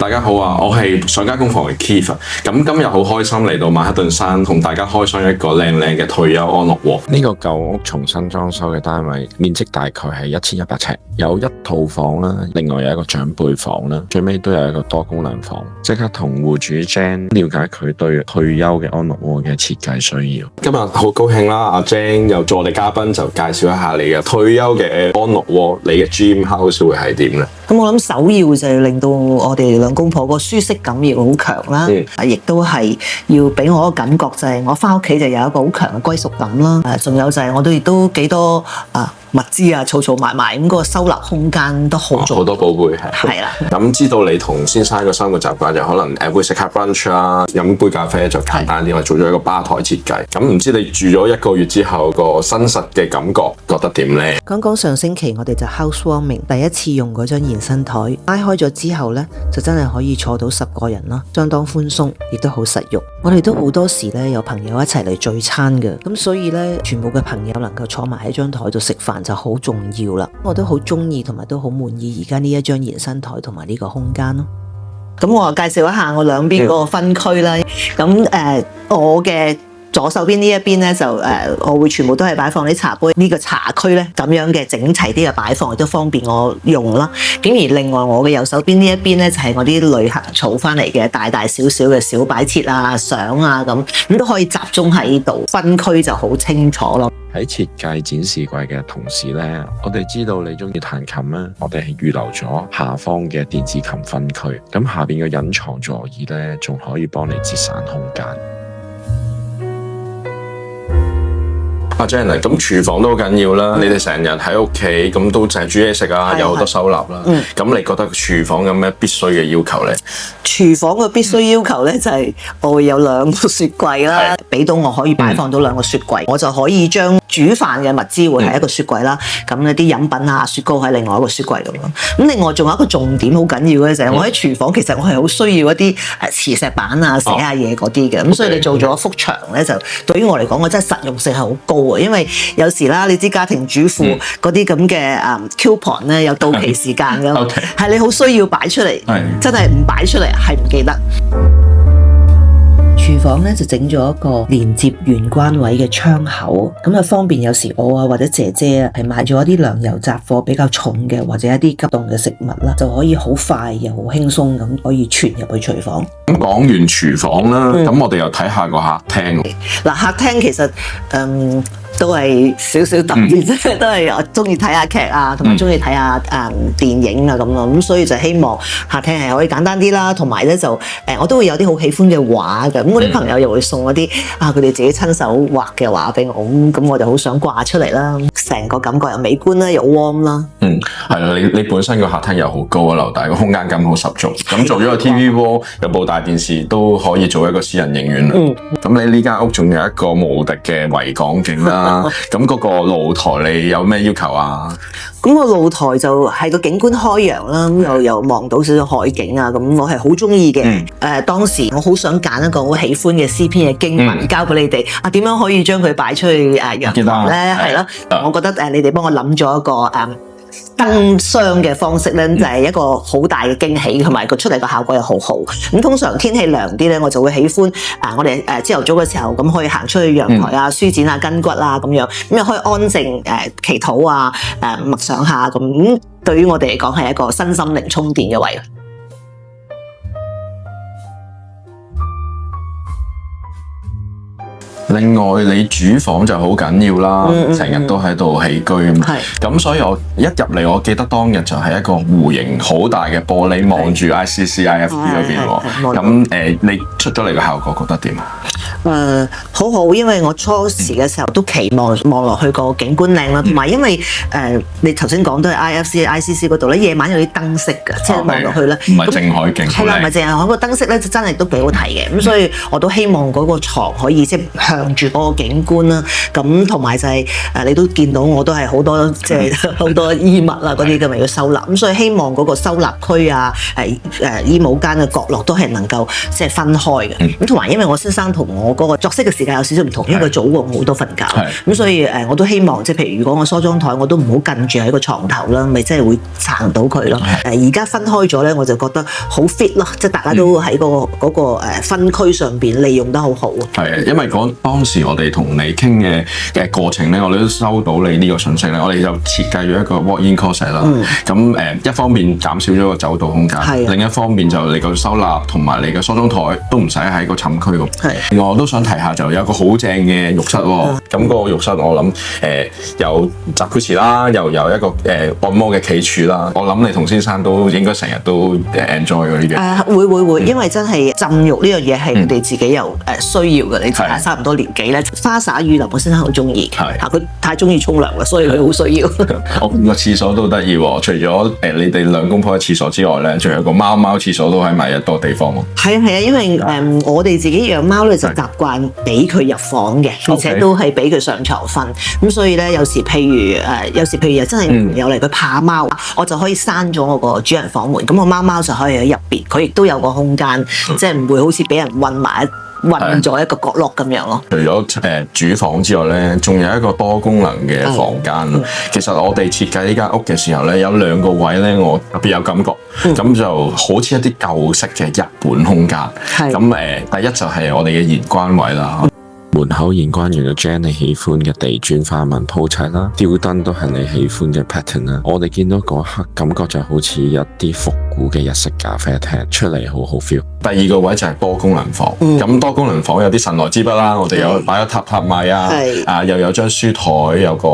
大家好啊，我係上家工房嘅 Keith。咁今日好開心嚟到曼克頓山，同大家開箱一個靚靚嘅退休安樂窩。呢個舊屋重新裝修嘅單位，面積大概係1100尺，有一套房啦，另外有一個長輩房啦，最尾都有一個多功能房。即刻同戶主 Jane 了解佢對退休嘅安樂窩嘅設計需要。今日好高興啦，阿 Jane 又做我哋嘉賓，就介紹一下你嘅退休嘅安樂窩，你嘅 Dream House 會係點咧？咁我諗首要就係令到我哋兩公婆個舒適感要好強啦，亦都係要俾我個感覺就係我翻屋企就有一個好強嘅歸屬感啦。仲有就係我哋亦都幾多物資啊，儲埋埋，咁嗰個收納空間都好重要。好多寶貝係啦。咁知道你同先生個生活習慣就可能會食下 brunch 啦，飲杯咖啡就簡單啲。我做咗一個吧台設計。咁唔知你住咗1個月之後個真實嘅感覺覺得點呢？講上星期我哋就 housewarming 第一次用嗰張延伸台拉開咗之後呢，就真係可以坐到10個人啦，相當寬鬆，亦都好實用。我哋都好多時呢，有朋友一齊嚟聚餐嘅，咁所以呢，全部嘅朋友能夠坐埋喺張台度食飯就好重要啦。我都好中意同埋都好滿意而家呢一張延伸台同埋呢個空間咯。咁我介紹一下我兩邊嗰個分區啦。咁我嘅左手邊呢一邊咧就我會全部都係擺放啲茶杯，呢個茶區咧咁樣嘅整齊啲嘅擺放亦都方便我用啦。咁而另外我嘅右手邊呢一邊咧就係我啲旅行儲翻嚟嘅大大小小嘅小擺設啊、相啊咁都可以集中喺呢度，分區就好清楚咯。喺設計展示櫃嘅同時呢，我哋知道你中意彈琴啦，我哋係預留咗下方嘅電子琴分區，咁下邊嘅隱藏座椅呢，仲可以幫你節省空間。阿 Jane， 咁廚房都好緊要啦。你哋成日喺屋企咁都淨係煮嘢食啊，有好多收納啦。咁你覺得廚房有咩必須嘅要求呢？廚房嘅必須要求呢，就係我會有2個雪櫃啦，俾到我可以擺放到2個雪櫃，我就可以將煮飯嘅物資會係一個雪櫃啦。咁嗰啲飲品啊、雪糕喺另外一個雪櫃度咯。咁另外仲有一個重點好緊要嘅就係我喺廚房其實我係好需要一啲磁石板啊、寫下嘢嗰啲嘅。咁所以你做咗一幅牆呢，就對於我嚟講，我真係實用性係好高啊。因為有時啦，你知家庭主婦嗰啲咁嘅coupon 咧有到期時間㗎嘛，係你好需要擺出嚟，真係唔擺出嚟係唔記得。廚房咧就整咗一個連接玄關位嘅窗口，咁啊方便有時我啊或者姐姐啊係買咗一啲糧油雜貨比較重嘅或者一啲急凍嘅食物啦，就可以好快又好輕鬆咁可以傳入去廚房。咁講完廚房啦，咁我哋又睇下個客廳。嗱，客廳其實都係少少特別啫，都係我中意睇下劇啊，同埋中意睇下電影啊咁咯。咁所以就希望客廳係可以簡單啲啦，同埋咧就我都會有啲好喜歡嘅畫嘅。咁我啲朋友又會送一啲佢哋自己親手畫嘅畫俾我，咁我就好想掛出嚟啦。成個感覺又美觀啦，又 warm 啦。係啦，你本身個客廳又好高啊，樓大個空間感好十足。咁做咗個 TV wall，有部大電視都可以做一個私人影院啦。咁你呢間屋仲有一個無敵嘅維港景啦。咁嗰個露台你有咩要求啊？咁個露台就係個景觀開揚啦，咁又望到少少海景啊，咁我係好中意嘅。當時我好想揀一個好喜歡嘅詩篇嘅經文交俾你哋。點樣可以將佢擺出去陽台咧？係咯，我覺得你哋幫我諗咗一個燈箱嘅方式咧，就係一個好大嘅驚喜，同埋個出嚟個效果又好好。咁通常天氣涼啲咧，我就會喜歡我哋朝頭早嘅時候咁可以行出去陽台啊、舒展下筋骨啊咁樣，咁又可以安靜祈禱啊、默想下咁。對於我哋嚟講係一個身心靈充電嘅位。另外你煮房就好緊要啦，成日都喺度起居咁所以我一入嚟，我記得當日就係一個弧形好大嘅玻璃望住 ICC、IFB 嗰邊喎。咁你出咗嚟嘅效果覺得點啊？好好，因為我初時嘅時候都期望望落去個景觀靚啦，同埋因為你頭先講都係 IFC、ICC 嗰度咧，夜晚有啲燈飾㗎，即係望落去咧，唔係淨海景，係啦，唔係淨係海個燈飾咧，就真係都幾好睇嘅。咁所以我都希望嗰個牀可以即係向住嗰個景觀啦。咁同埋就係你都見到我都係好多即係好多衣物啊嗰啲咁要收納。咁所以希望嗰個收納區啊、衣帽間嘅角落都係能夠即係分開嘅。咁同埋因為我先生同我嗰個作息嘅時間有少少唔同，因為佢早過我好多瞓覺。咁所以我都希望即係譬如如果我梳妝台我都唔好近住喺個床頭啦，咪即係會撐到佢咯。而家分開咗咧，我就覺得好 fit 咯，即係大家都喺嗰個分區上邊利用得好好。係，因為當時我哋同你傾嘅過程咧，我哋都收到你呢個信息咧，我哋就設計咗一個 walk-in closet 啦。咁一方面減少咗個走道空間，另一方面就你個收納同埋你嘅梳妝台都唔使喺個寢區度。另外我都想提下，就有個好正嘅浴室喎。咁個浴室我諗有集浴池啦，又有一個按摩嘅企柱啦。我諗你同先生都應該成日都enjoy 嗰啲嘅。會，因為真係浸浴呢樣嘢係佢哋自己又需要嘅。你知啦，差唔多年紀咧，花灑雨淋我先生好中意。佢太中意沖涼啦，所以佢好需要。我個廁所都得意喎，除咗你哋兩公婆嘅廁所之外咧，仲有個貓廁所都喺埋一個地方喎。係啊，因為我哋自己養貓咧就習慣俾佢入房嘅，而且都係俾佢上床瞓。咁所以咧，有時譬如又真係有嚟佢怕貓，我就可以閂咗我個主人房門，咁我貓就可以喺入邊，佢亦都有個空間，即係唔會好似俾人韞咗一個角落咁樣咯。除咗主房之外咧，仲有一個多功能嘅房間。其實我哋設計呢間屋嘅時候咧，有兩個位咧，我特別有感覺。咁就好似一啲舊式嘅日本空間。咁第一就係我哋嘅玄關位啦。門口玄關用咗 Jan 你喜歡嘅地磚花紋鋪砌啦，吊燈都係你喜歡嘅 pattern 啦。我哋見到嗰刻感覺就好似一啲復古嘅日式咖啡廳，出嚟好好 feel。第二個位就係多功能房，咁多功能房有啲神來之筆啦，我哋有擺咗榻米啊，又有張書台，有個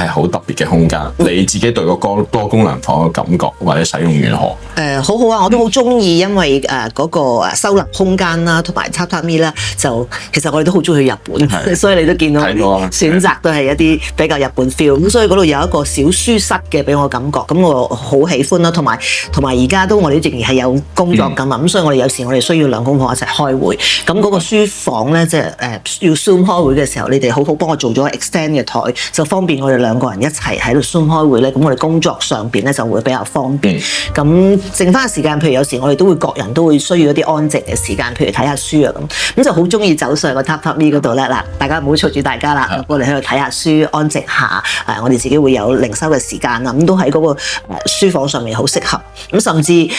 好特別嘅空間。你自己對個多功能房嘅感覺或者使用如何？好好啊，我都好中意，因為嗰個收納空間啦，同埋榻米啦，就其實我哋都好中意去日本，所以你都見到選擇都係一啲比較日本 feel。咁所以嗰度有一個小書室嘅俾我感覺，咁我好喜歡啦。同埋而家都我哋仍然係有工作㗎嘛，咁所以我哋有時我哋需要兩公婆一齊開會，咁嗰個書房咧，即係要 Zoom 開會嘅時候，你哋好幫我做咗 extend 嘅台，就方便我哋兩個人一齊喺度 Zoom 開會咧。咁我哋工作上邊咧就會比較方便。咁剩翻嘅時間，譬如有時我哋都會各人都會需要一啲安靜嘅時間，譬如睇下書啊咁就好中意走上個榻米嗰度咧。嗱，大家唔好嘈住大家啦，過嚟喺度睇下書，安靜下。我哋自己會有靈修嘅時間啊，咁都喺嗰個書房上面好適合。咁甚至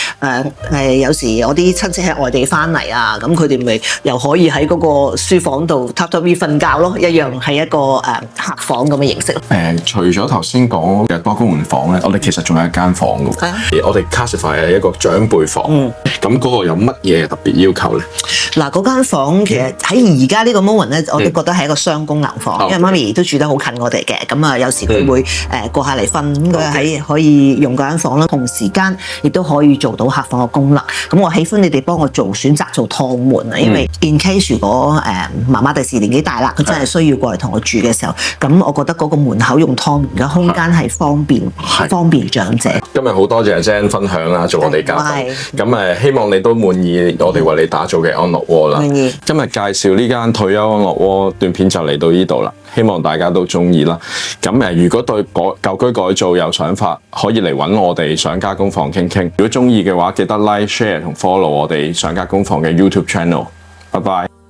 有時我啲親戚喺外地翻嚟啊，咁佢哋咪又可以喺嗰個書房度榻米瞓覺咯，一樣係一個客房咁嘅形式。除咗頭先講嘅多功能房咧，我哋其實仲有一間房嘅，我哋 classify 係一個長輩房。咁嗰個有乜嘢特別要求咧？嗱，嗰間房其實喺而家呢個 moment 咧，我都覺得係一個雙功能房，因為媽咪都住得好近我哋嘅，咁啊有時佢會過下嚟瞓，咁佢可以用嗰間房啦，同時間亦都可以做到客房嘅功能。咁我喜歡你哋幫我選擇做趟門啊，因為 in case 如果媽媽第時年紀大啦，佢真係需要過嚟同我住嘅時候，咁我覺得嗰個門口用趟門嘅空間係方便長者。今日好多謝 Jan 分享啦，做我哋嘉賓。咁希望你都滿意我哋為你打造嘅安樂窩啦。今日介紹呢間退休安樂窩段片就嚟到呢度啦，希望大家都中意啦。咁如果對舊居改造有想法，可以嚟揾我哋上家工房傾傾。如果中意嘅話，記得 like、share 同 follow 我哋上家工房嘅 YouTube channel。拜拜。